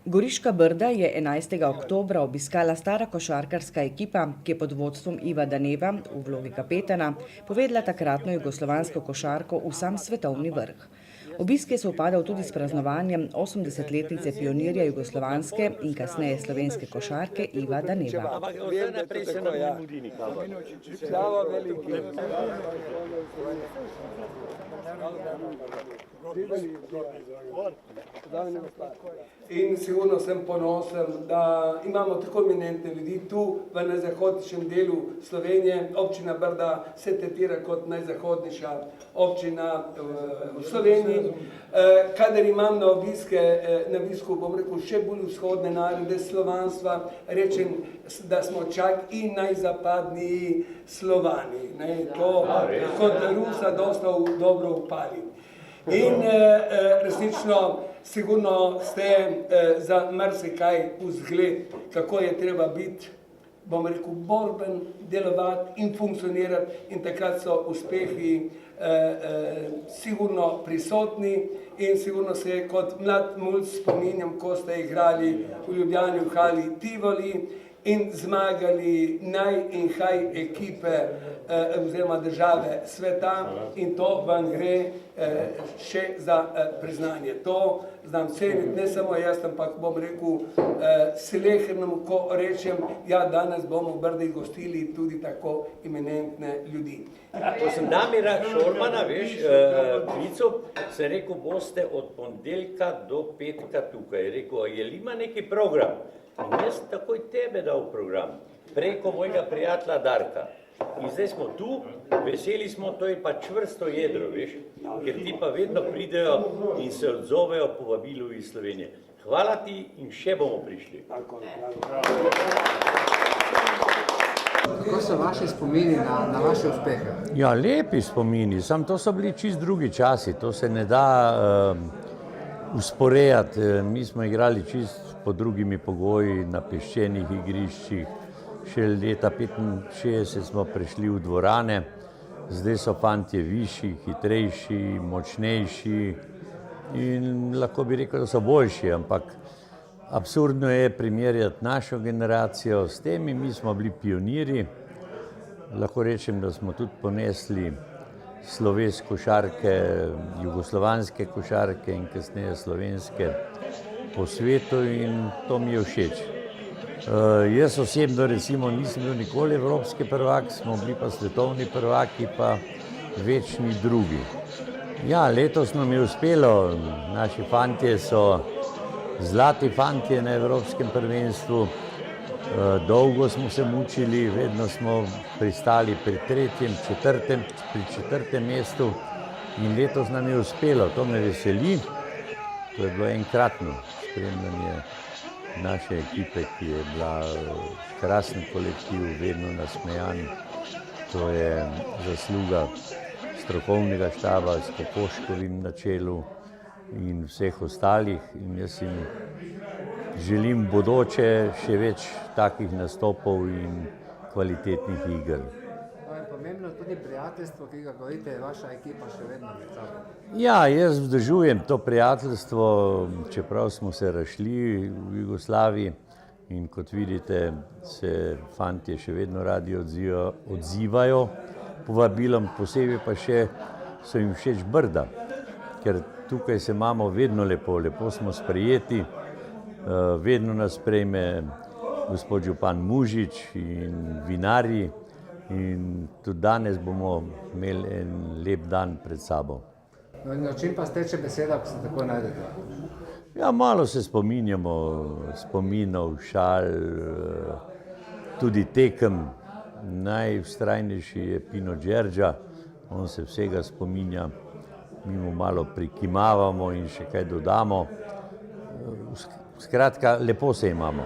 Goriška Brda je 11. oktobra obiskala stara košarkarska ekipa, ki je pod vodstvom Iva Daneva v vlogi kapetana povedla takratno jugoslovansko košarko v sam svetovni vrh. Obisk je sovpadal tudi s praznovanjem 80-letnice pionirja jugoslovanske in kasneje slovenske košarke Iva Daneva. In sigurno sem ponosen, da imamo tako eminentne ljudi tu v najzahodnejšem delu Slovenije. Občina Brda se tretira kot najzahodnejša občina v Sloveniji. Kadar imam na obisku, bom rekel, še bolj vzhodne narode slovanstva, rečem, da smo čak in najzapadniji Slovani. To kot Rusa dosta dobro upali. In resnično, sigurno ste za marsikaj vzgled, kako je treba biti, bom rekel, borben, delovati in funkcionirati, in takrat so uspehi sigurno prisotni in sigurno se kot mlad mulj spominjam, ko ste igrali v Ljubljani v hali Tivoli in zmagali naj in haj ekipe oziroma države sveta, in to vam gre še za priznanje. To znam ceniti, ne samo jaz, ampak bom rekel slehernemu, ko rečem, ja, danes bomo v Brdi gostili tudi tako eminentne ljudi. Ko sem Damira Šolmana, veš, klical, sem rekel, boste od ponedeljka do petka tukaj. Rekel, je li ima neki program? In jaz takoj tebe dal program, preko mojega prijatelja Darka. In zdaj smo tu, veseli smo, to je pa čvrsto jedro, veš, ker ti pa vedno pridejo in se odzovejo povabilu iz Slovenije. Hvala ti in še bomo prišli. Kako so vaši spomini na vaše uspehe? Ja, lepi spomini, samo to so bili čist drugi časi, to se ne da usporejati. Mi smo igrali čist pod drugimi pogoji na peščenih igriščih. Še leta 65 smo prišli v dvorane, zdaj so fantje višji, hitrejši, močnejši in lahko bi rekel, da so boljši, ampak absurdno je primerjati našo generacijo s temi. Mi smo bili pionirji, lahko rečem, da smo tudi ponesli sloves košarke, jugoslovanske košarke in kasneje slovenske po svetu in to mi je všeč. Jaz osebno recimo nisem bil nikoli evropski prvak, smo bili pa svetovni prvaki, pa večni drugi. Ja, letos nam je uspelo, naši fantje so zlati fantje na evropskem prvenstvu, dolgo smo se mučili, vedno smo pristali pri četrtem mestu in letos nam je uspelo, to me veseli. To je bilo enkratno spremljanje naše ekipe, ki je bila krasen kolektiv, vedno nasmejan. To je zasluga strokovnega štaba s Kokoškovim na čelu in vseh ostalih. In jaz jim želim bodoče še več takih nastopov in kvalitetnih iger. Pomembno je tudi prijateljstvo, ki ga gojite, vaša ekipa še vedno med sabo. Ja, jaz vzdržujem to prijateljstvo, čeprav smo se razšli v Jugoslaviji in kot vidite, se fantje še vedno radi odzivajo povabilom, posebej pa še so jim všeč Brda, ker tukaj se imamo vedno lepo, lepo smo sprejeti, vedno nas sprejme gospod župan Mužič in vinarji. In tudi danes bomo imeli en lep dan pred sabo. Na čem pa steče beseda, ko se tako najdete? Ja, malo se spominjamo spominov, šal, tudi tekem. Najvztrajnejši je Pino Đerđa, on se vsega spominja, mi mu malo prikimavamo in še kaj dodamo. Skratka, lepo se imamo.